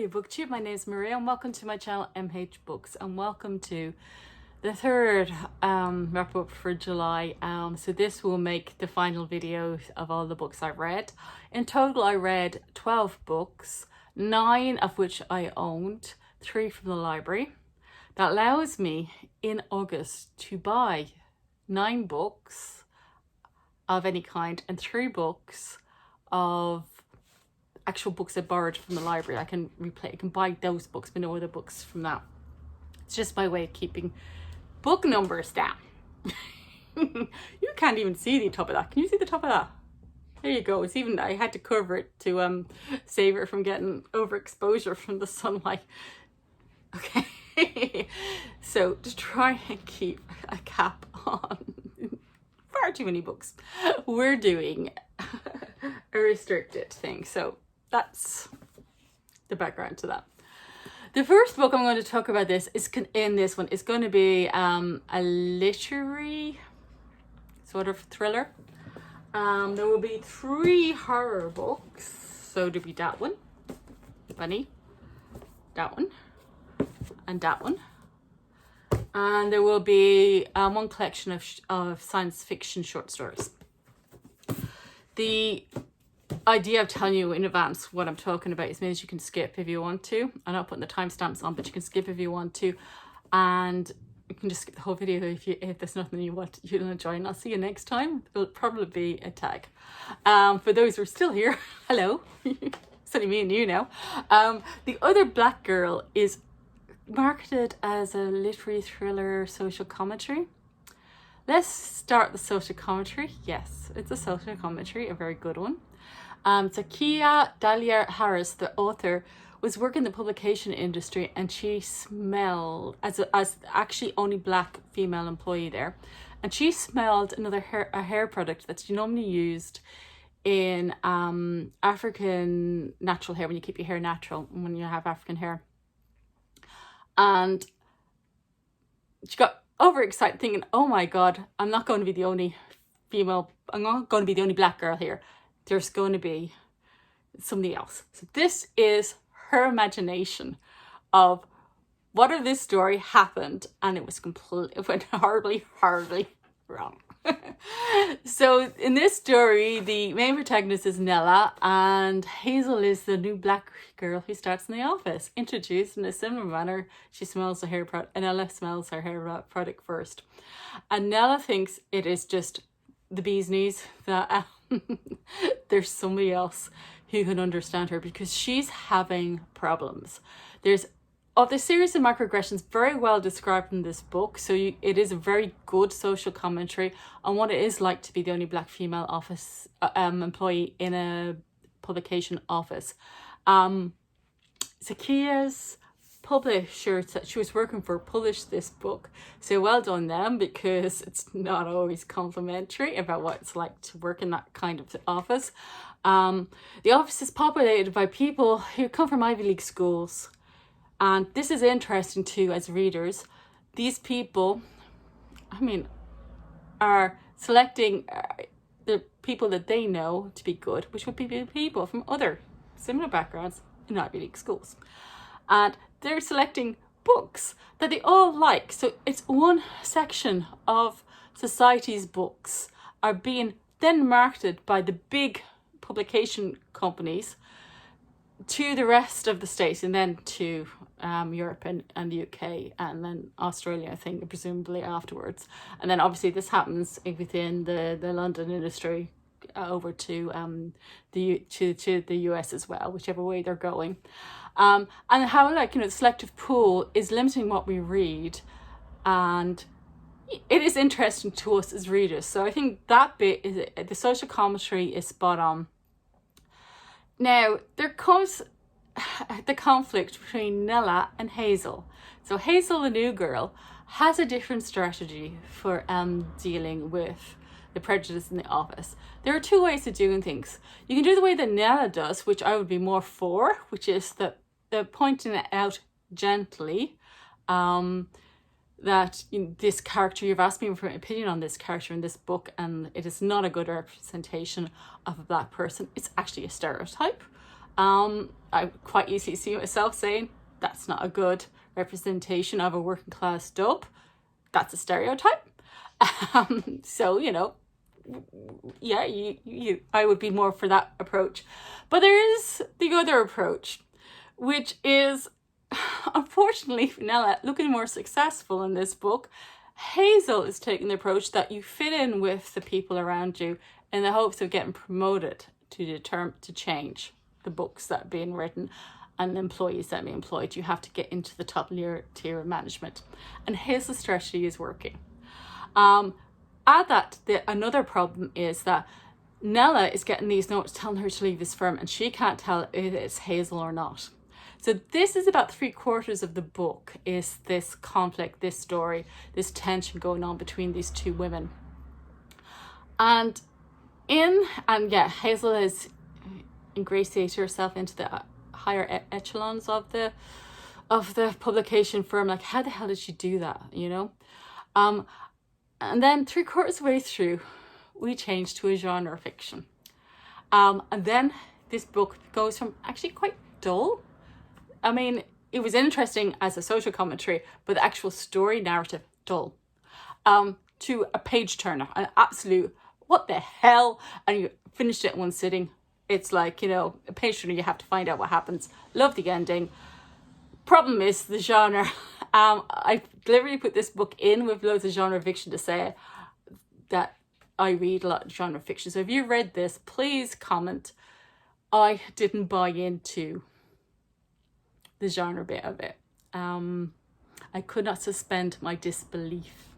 your booktube. My name is Maria and welcome to my channel MH Books, and welcome to the third wrap up for July. So this will make the final video of all the books I've read. In total I read 12 books, 9 of which I owned, 3 from the library. That allows me in August to buy 9 books of any kind and 3 books of actual books I borrowed from the library. I can buy those books, but no other books from that. It's just my way of keeping book numbers down. You can't even see the top of that. Can you see the top of that? There you go. It's even, I had to cover it to save it from getting overexposure from the sunlight. Okay. So to try and keep a cap on far too many books, we're doing a restricted thing. So that's the background to that. The first book I'm going to talk about is going to be a literary sort of thriller. There will be 3 horror books. So there'll be that one, Bunny, that one, and that one. And there will be one collection of science fiction short stories. The idea of telling you in advance what I'm talking about is means you can skip if you want to. I'm not putting the timestamps on, but you can skip if you want to, and you can just skip the whole video if there's nothing you want to enjoy. And I'll see you next time. There'll probably be a tag. For those who are still here, hello. It's only me and you now. The Other Black Girl is marketed as a literary thriller social commentary. Let's start the social commentary. Yes, it's a social commentary, a very good one. Takia Dahlia Harris, the author, was working in the publication industry, and she smelled as actually only black female employee there, and she smelled a hair product that's normally used in African natural hair, when you keep your hair natural, when you have African hair. And she got overexcited thinking, oh my god, I'm not going to be the only female, I'm not going to be the only black girl here. There's going to be somebody else. So this is her imagination of what if this story happened and it went horribly wrong. So in this story, the main protagonist is Nella, and Hazel is the new black girl who starts in the office. Introduced in a similar manner, she smells the hair product, and Nella smells her hair product first. And Nella thinks it is just the bee's knees, that there's somebody else who can understand her because she's having problems. There's of the series of microaggressions very well described in this book, so it is a very good social commentary on what it is like to be the only black female office employee in a publication office. Zakia's publisher that she was working for published this book, so well done them, because it's not always complimentary about what it's like to work in that kind of office. The office is populated by people who come from Ivy League schools. And this is interesting too, as readers. These people, are selecting the people that they know to be good, which would be people from other similar backgrounds in Ivy League schools. And they're selecting books that they all like. So it's one section of society's books are being then marketed by the big publication companies to the rest of the States, and then to Europe and the UK, and then Australia, I think, presumably afterwards. And then obviously this happens within the London industry over to the US as well, whichever way they're going. And how the selective pool is limiting what we read, and it is interesting to us as readers. So I think that bit is the social commentary is spot on. Now, there comes the conflict between Nella and Hazel. So Hazel, the new girl, has a different strategy for dealing with the prejudice in the office. There are 2 ways of doing things. You can do the way that Nella does, which I would be more for, which is the pointing it out gently, that this character, you've asked me for an opinion on this character in this book, and it is not a good representation of a black person. It's actually a stereotype. I quite easily see myself saying, that's not a good representation of a working class dub. That's a stereotype. So, you know, yeah, I would be more for that approach. But there is the other approach, which is, unfortunately, Nella looking more successful in this book. Hazel is taking the approach that you fit in with the people around you in the hopes of getting promoted to change the books that are being written and the employees that are being employed. You have to get into the top tier of management. And Hazel's strategy is working. Add that, another problem is that Nella is getting these notes telling her to leave this firm, and she can't tell if it's Hazel or not. So this is about 3/4 of the book, is this conflict, this story, this tension going on between these two women. And Hazel has ingratiated herself into the higher echelons of the publication firm. Like, how the hell did she do that, you know? And then 3/4 way through, we change to a genre fiction. And then this book goes from actually quite dull. I mean, it was interesting as a social commentary, but the actual story narrative, dull. To a page turner, an absolute, what the hell? And you finished it in one sitting. It's like, you know, a page turner, you have to find out what happens. Love the ending. Problem is the genre. I deliberately put this book in with loads of genre fiction to say that I read a lot of genre fiction. So if you read this, please comment. I didn't buy into the genre bit of it. I could not suspend my disbelief.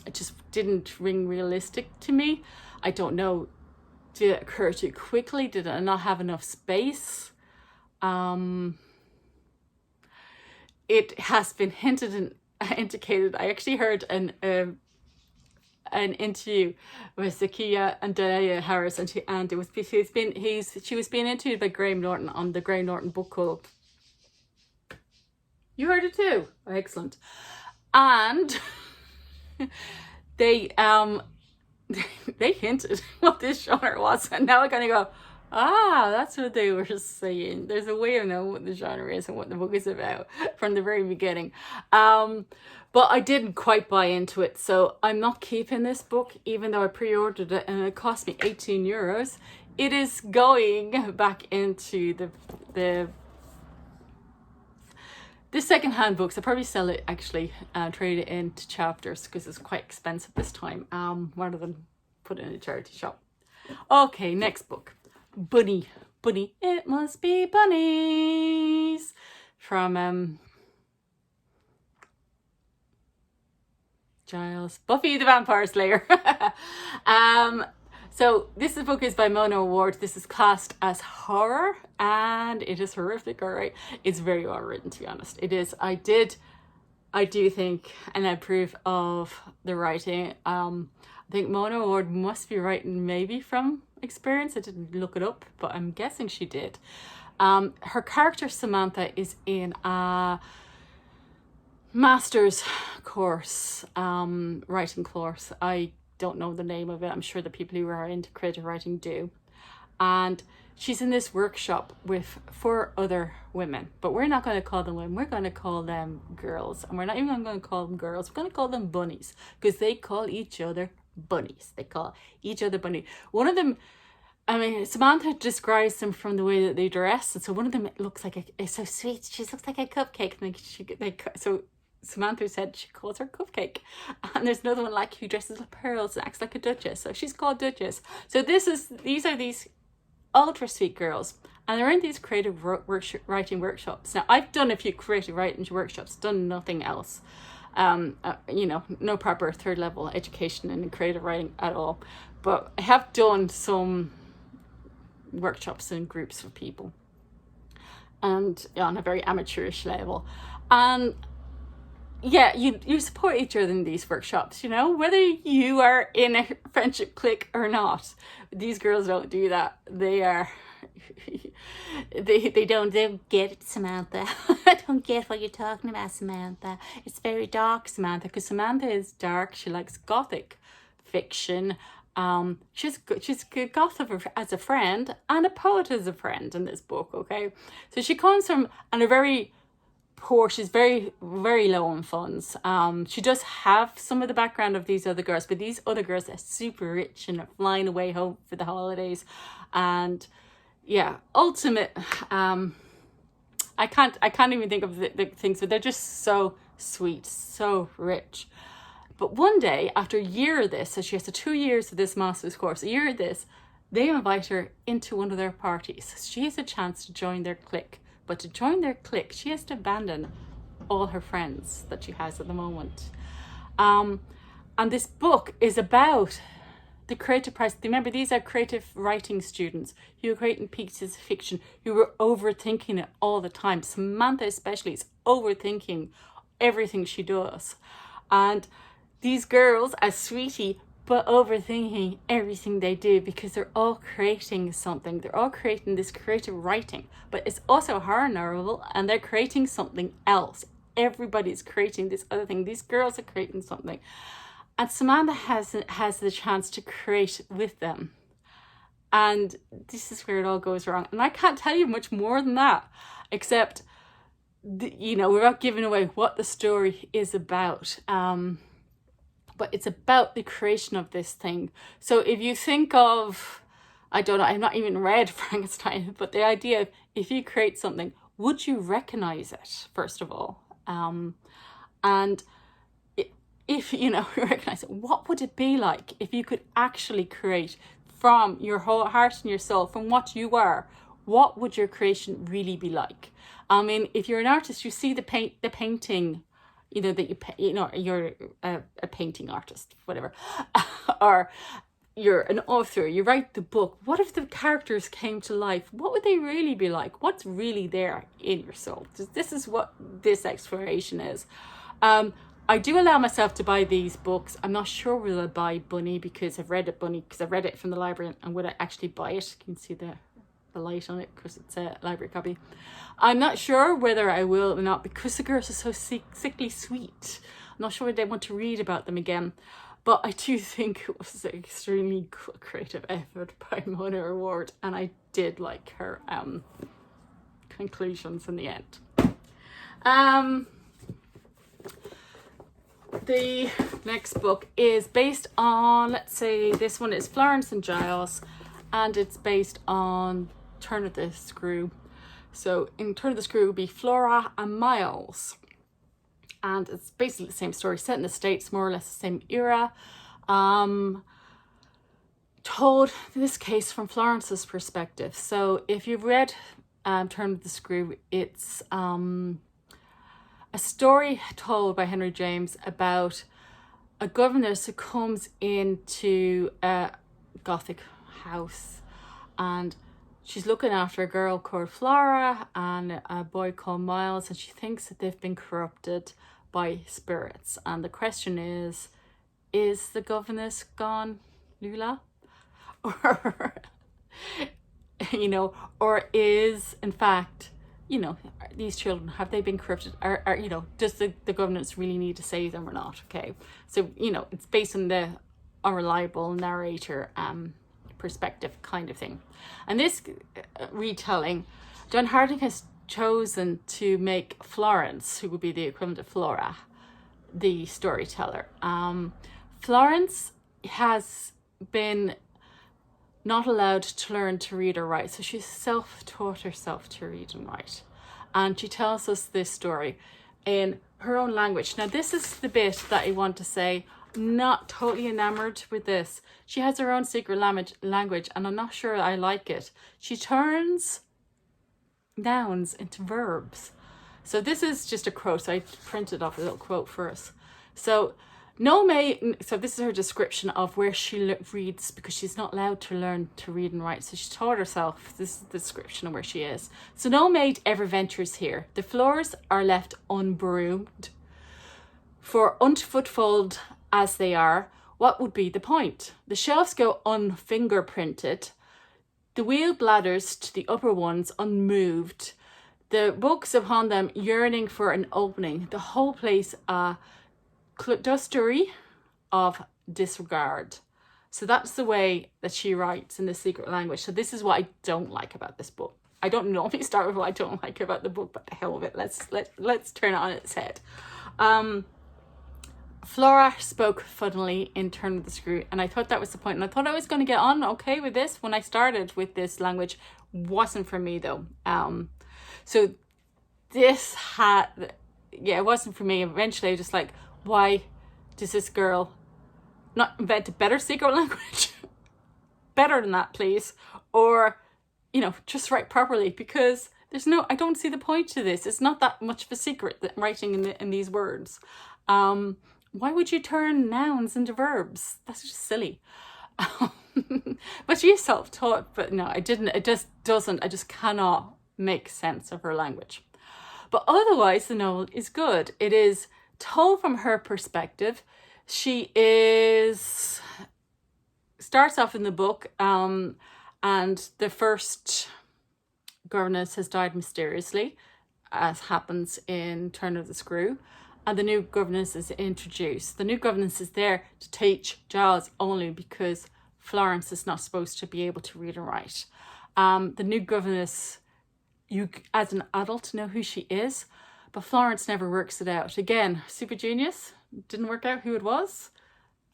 It just didn't ring realistic to me. I don't know, did it occur too quickly? Did I not have enough space? It has been hinted and indicated. I actually heard an interview with Zakiya and Daya Harris, and she was being interviewed by Graham Norton on the Graham Norton Book Club. You heard it too? Oh, excellent. And they hinted what this genre was, and now I'm gonna go, that's what they were saying. There's a way of knowing what the genre is and what the book is about from the very beginning. But I didn't quite buy into it, so I'm not keeping this book, even though I pre-ordered it and it cost me 18 euros. It is going back into the second-hand books. I probably sell it, actually, trade it into chapters, because it's quite expensive this time, rather than put it in a charity shop. Okay, next book. Bunny, it must be bunnies, from Giles, Buffy the Vampire Slayer. So this book is by Mona Awad. This is classed as horror, and it is horrific, all right. It's very well written, to be honest. It is. I do think, and I approve of the writing. I think Mona Awad must be writing maybe from experience. I didn't look it up, but I'm guessing she did. Her character Samantha is in a master's course, writing course. I don't know the name of it. I'm sure the people who are into creative writing do. And she's in this workshop with 4 other women, but we're not going to call them women. We're going to call them girls, and we're not even going to call them girls. We're going to call them bunnies, because they call each other bunnies. They call each other bunny. One of them, I mean, Samantha describes them from the way that they dress, and so one of them looks like it's so sweet. She looks like a cupcake, and so Samantha said she calls her Cupcake. And there's another one like who dresses with pearls and acts like a duchess, so she's called Duchess. So these are these ultra sweet girls, and they're in these creative writing workshops. Now, I've done a few creative writing workshops, done nothing else. You know, no proper 3rd level education in creative writing at all, but I have done some workshops and groups for people, and on a very amateurish level. And yeah, you support each other in these workshops, you know, whether you are in a friendship clique or not. These girls don't do that. They are, they don't get it, Samantha. I don't get what you're talking about, Samantha. It's very dark, Samantha, because Samantha is dark. She likes gothic fiction, She's goth as a friend and a poet as a friend in this book, okay? So she comes from, and a very poor, she's very, very low on funds. She does have some of the background of these other girls, but these other girls are super rich and are flying away home for the holidays. And yeah, ultimate, I can't even think of the things, but they're just so sweet, so rich. But one day, after a year of this, so she has 2 years of this master's course, a year of this, they invite her into one of their parties. She has a chance to join their clique. But to join their clique, she has to abandon all her friends that she has at the moment. And this book is about the creative process. Remember, these are creative writing students who are creating pieces of fiction, who are overthinking it all the time. Samantha especially is overthinking everything she does. And these girls are sweetie, but overthinking everything they do because they're all creating something. They're all creating this creative writing, but it's also a horror novel and they're creating something else. Everybody's creating this other thing. These girls are creating something. And Samantha has the chance to create with them. And this is where it all goes wrong. And I can't tell you much more than that, except, we're not giving away what the story is about. But it's about the creation of this thing. So if you think of, I don't know, I've not even read Frankenstein, but the idea of if you create something, would you recognize it, first of all? And if you recognize it, what would it be like if you could actually create from your whole heart and your soul, from what you are? What would your creation really be like? I mean, if you're an artist, you see the painting, that you're a painting artist, whatever, or you're an author, you write the book. What if the characters came to life? What would they really be like? What's really there in your soul? This is what this exploration is. I do allow myself to buy these books. I'm not sure will I buy Bunny because I've read it from the library, and would I actually buy it? You can see the light on it because it's a library copy. I'm not sure whether I will or not because the girls are so sickly sweet. I'm not sure whether I want to read about them again, but I do think it was an extremely creative effort by Mona Awad, and I did like her conclusions in the end. The next book is based on, let's say this one is Florence and Giles, and it's based on Turn of the Screw. So in Turn of the Screw would be Flora and Miles, and it's basically the same story set in the States, more or less the same era, told in this case from Florence's perspective. So if you've read Turn of the Screw, it's a story told by Henry James about a governess who comes into a Gothic house, and she's looking after a girl called Flora and a boy called Miles, and she thinks that they've been corrupted by spirits. And the question is the governess gone, Lula? Or, or is, in fact, these children, have they been corrupted? Or does the governance really need to save them or not? Okay. So, it's based on the unreliable narrator perspective kind of thing. And this retelling, John Harding has chosen to make Florence, who would be the equivalent of Flora, the storyteller. Florence has been not allowed to learn to read or write, so she's self-taught herself to read and write, and she tells us this story in her own language. Now this is the bit that I want to say, I'm not totally enamored with this. She has her own secret language, and I'm not sure I like it. She turns nouns into verbs. So this is just a quote, so I printed off a little quote for us. So this is her description of where she reads, because she's not allowed to learn to read and write. So she taught herself, this is the description of where she is. So no maid ever ventures here. The floors are left unbroomed. For unfootfold as they are, what would be the point? The shelves go unfingerprinted. The wheel bladders to the upper ones unmoved. The books upon them yearning for an opening. The whole place a clustery of disregard. So that's the way that she writes in the secret language. So this is what I don't like about this book. I don't normally start with what I don't like about the book, but the hell of it. Let's turn it on its head. Flora spoke funnily in Turn of the Screw, and I thought that was the point. And I thought I was going to get on okay with this when I started with this language. Wasn't for me though. So this it wasn't for me. Eventually I was just like, why does this girl not invent a better secret language? Better than that, please. Or, just write properly, because I don't see the point to this. It's not that much of a secret that writing in these words. Why would you turn nouns into verbs? That's just silly. But she's self-taught, but no, I didn't. It just doesn't. I just cannot make sense of her language. But otherwise, the novel is good. It is told from her perspective. She starts off in the book, and the first governess has died mysteriously, as happens in Turn of the Screw, and the new governess is introduced. The new governess is there to teach Giles only because Florence is not supposed to be able to read and write. The new governess, you as an adult know who she is, but Florence never works it out. Again, super genius, didn't work out who it was.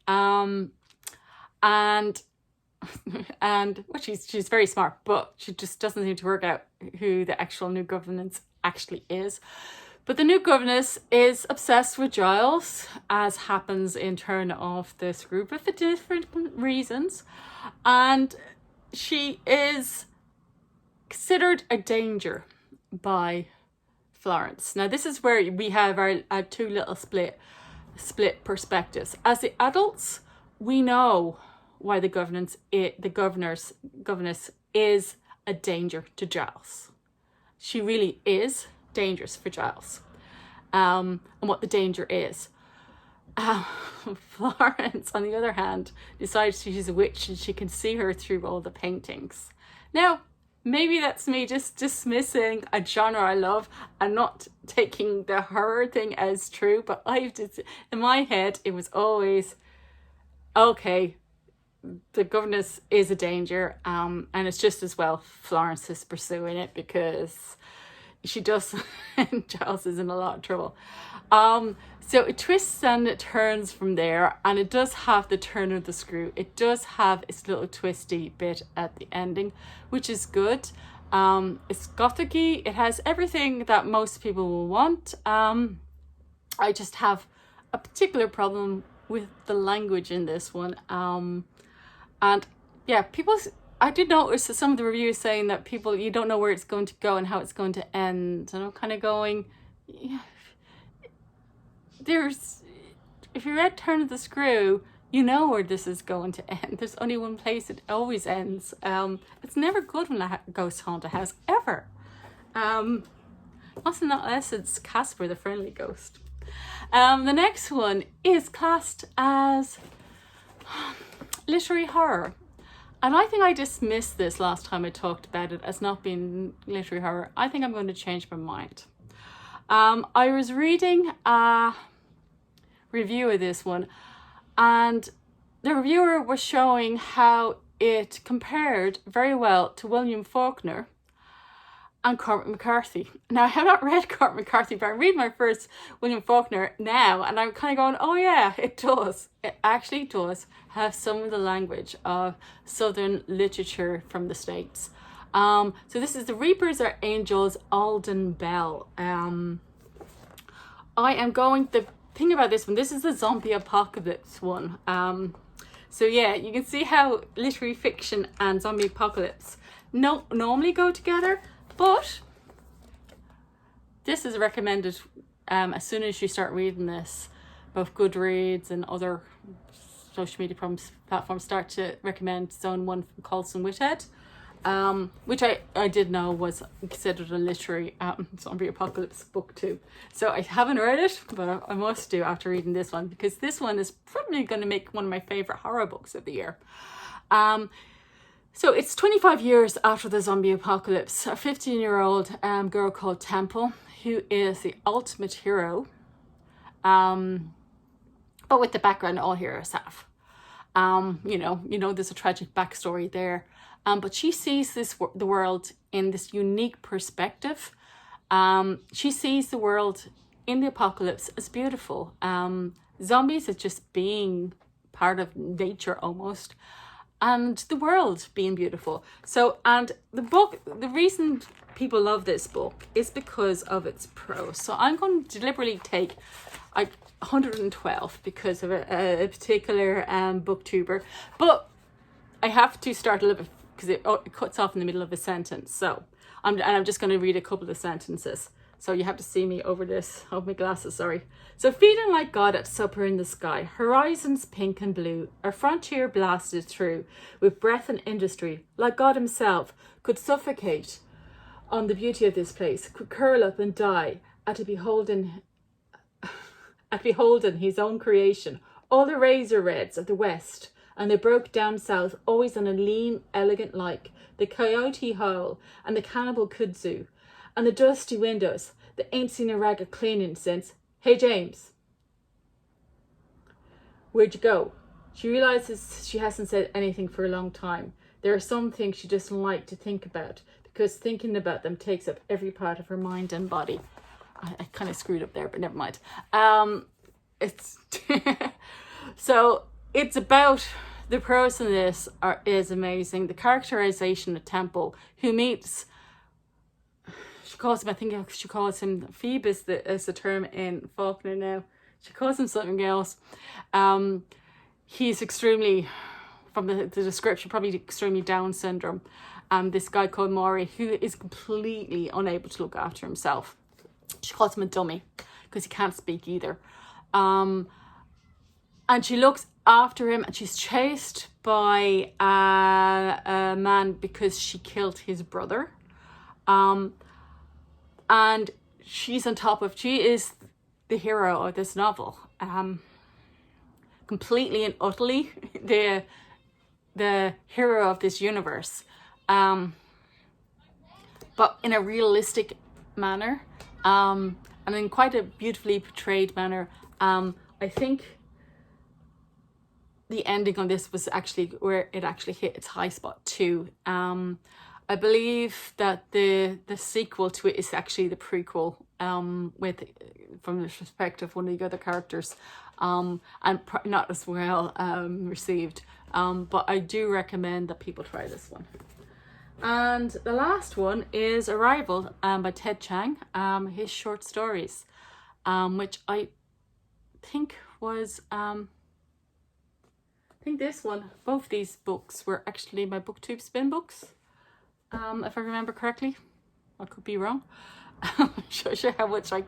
And well, she's very smart, but she just doesn't seem to work out who the actual new governess actually is. But the new governess is obsessed with Giles, as happens in Turn of the Screw, but for different reasons. And she is considered a danger by Florence. Now, this is where we have our two little split perspectives. As the adults, we know why the governess is a danger to Giles. She really is dangerous for Giles, and what the danger is. Florence, on the other hand, decides she's a witch and she can see her through all the paintings. Now, maybe that's me just dismissing a genre I love and not taking the horror thing as true, but in my head, it was always, okay, the governess is a danger, and it's just as well Florence is pursuing it, because she does, and Giles is in a lot of trouble. So it twists and it turns from there, and it does have the Turn of the Screw. It does have its little twisty bit at the ending, which is good. It's gothic-y. It has everything that most people will want. I just have a particular problem with the language in this one. And yeah, I did notice that some of the reviews saying that you don't know where it's going to go and how it's going to end. And I'm kind of going, yeah, if you read Turn of the Screw, you know where this is going to end. There's only one place it always ends. It's never good when a ghost haunt a house, ever. Also, not unless it's Casper the Friendly Ghost. The next one is classed as literary horror. And I think I dismissed this last time I talked about it as not being literary horror. I think I'm going to change my mind. I was reading a review of this one, and the reviewer was showing how it compared very well to William Faulkner and Cormac McCarthy. Now, I have not read Cormac McCarthy, but I read my first William Faulkner now, and I'm kind of going, oh yeah, it does. It actually does have some of the language of Southern literature from the States. So this is The Reapers Are Angels, Alden Bell. The thing about this one, this is the zombie apocalypse one. So yeah, you can see how literary fiction and zombie apocalypse normally go together. But this is recommended as soon as you start reading this. Both Goodreads and other social media platforms start to recommend Zone 1 from Colson Whitehead, which I did know was considered a literary zombie apocalypse book too. So I haven't read it, but I must do after reading this one, because this one is probably going to make one of my favourite horror books of the year. So it's 25 years after the zombie apocalypse. A 15-year-old girl called Temple, who is the ultimate hero, but with the background all heroes have. There's a tragic backstory there. But she sees the world in this unique perspective. She sees the world in the apocalypse as beautiful. Zombies as just being part of nature almost, and the world being beautiful. So, and the reason people love this book is because of its prose. So I'm going to deliberately take 112 because of a particular booktuber, but I have to start a little bit because it cuts off in the middle of a sentence. So I'm just going to read a couple of sentences. So you have to see me over my glasses, sorry. So feeding like God at supper in the sky, horizons pink and blue, a frontier blasted through with breath and industry, like God himself could suffocate on the beauty of this place, could curl up and die at beholding his own creation, all the razor reds of the west, and the broke down south, always on a lean, elegant like, the coyote howl and the cannibal kudzu, and the dusty windows that ain't seen a rag of cleaning since, hey James, where'd you go? She realizes she hasn't said anything for a long time. There are some things she doesn't like to think about because thinking about them takes up every part of her mind and body. I kind of screwed up there, but never mind. It's so it's about the prose in this is amazing. The characterization of Temple, who meets, she calls him Phoebus is the term in Faulkner now. She calls him something else. He's extremely, from the description, probably extremely Down syndrome. This guy called Maury, who is completely unable to look after himself. She calls him a dummy because he can't speak either. And she looks after him, and she's chased by a man because she killed his brother. And she is the hero of this novel. Completely and utterly the hero of this universe. But in a realistic manner. And in quite a beautifully portrayed manner. I think the ending on this was actually where it actually hit its high spot too. I believe that the sequel to it is actually the prequel, from the perspective of one of the other characters, and not as well received. But I do recommend that people try this one. And the last one is Arrival by Ted Chiang, his short stories, which I think was, both these books were actually my BookTube spin books, if I remember correctly. I could be wrong. I'm not sure how much I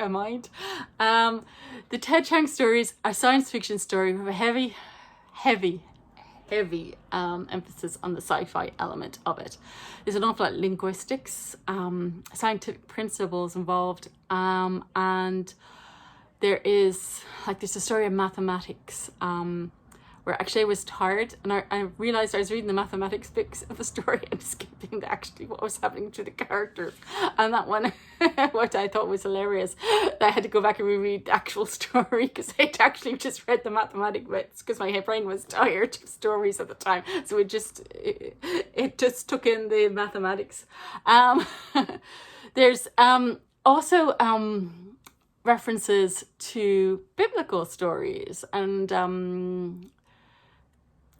mind. The Ted Chiang stories are science fiction story with a heavy emphasis on the sci-fi element of it. There's an awful lot of linguistics, scientific principles involved, and there's a story of mathematics, where actually I was tired and I realised I was reading the mathematics bits of the story and skipping actually what was happening to the characters. And that one, what I thought was hilarious, I had to go back and reread the actual story because I'd actually just read the mathematics bits because my brain was tired of stories at the time. So it just took in the mathematics. There's also references to biblical stories and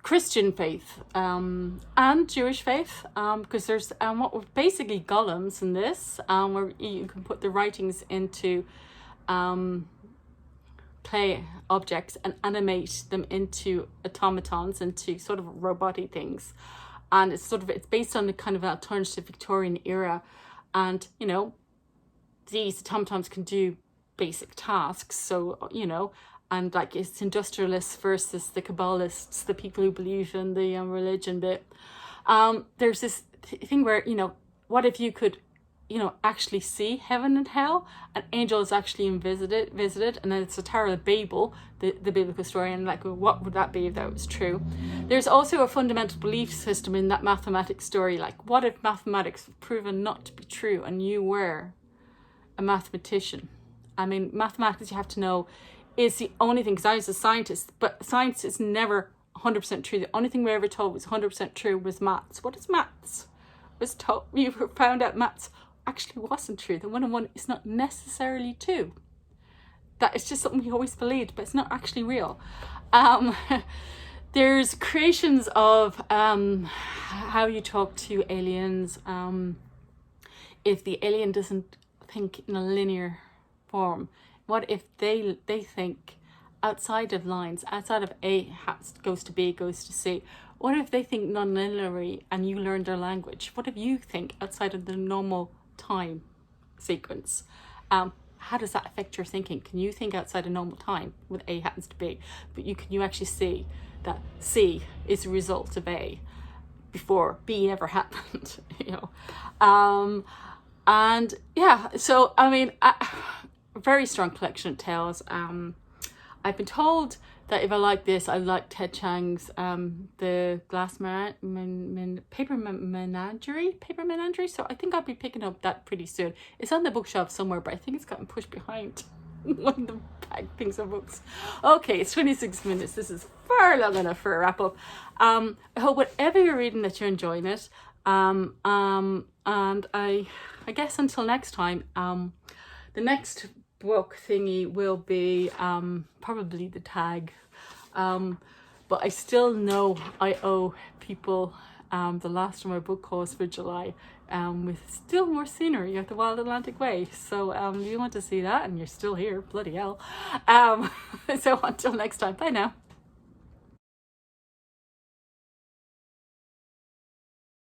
Christian faith and Jewish faith, because there's basically golems in this, where you can put the writings into clay objects and animate them into automatons, into sort of robotic things, and it's based on the kind of alternative Victorian era, and these automatons can do basic tasks, so and it's industrialists versus the Kabbalists, the people who believe in the religion bit. There's this thing where, what if you could, actually see heaven and hell, and angels actually visited, and then it's the Tower of Babel, the biblical story, and what would that be if that was true? There's also a fundamental belief system in that mathematics story, what if mathematics was proven not to be true and you were a mathematician? I mean, mathematics, you have to know, is the only thing, because I was a scientist, but science is never 100% true. The only thing we ever told was 100% true was maths. What is maths? Was told, we found out maths actually wasn't true. The 1 and 1 is not necessarily 2. That is just something we always believed, but it's not actually real. There's creations of how you talk to aliens. If the alien doesn't think in a linear form, what if they think outside of lines, outside of A goes to B, goes to C? What if they think non-linearly and you learn their language? What if you think outside of the normal time sequence? How does that affect your thinking? Can you think outside of normal time when A happens to B? But can you actually see that C is a result of A before B ever happened? And yeah, so I mean, a very strong collection of tales. I've been told that if I like this, I like Ted Chiang's the Glass Paper Menagerie. So I think I'll be picking up that pretty soon. It's on the bookshelf somewhere, but I think it's gotten pushed behind one of the bag things of books. Okay, it's 26 minutes. This is far long enough for a wrap up. I hope whatever you're reading that you're enjoying it. And I guess until next time, the next book thingy will be probably the tag, but I still know I owe people the last of my book calls for July, with still more scenery at the Wild Atlantic Way. So if you want to see that and you're still here, bloody hell. So until next time, bye now.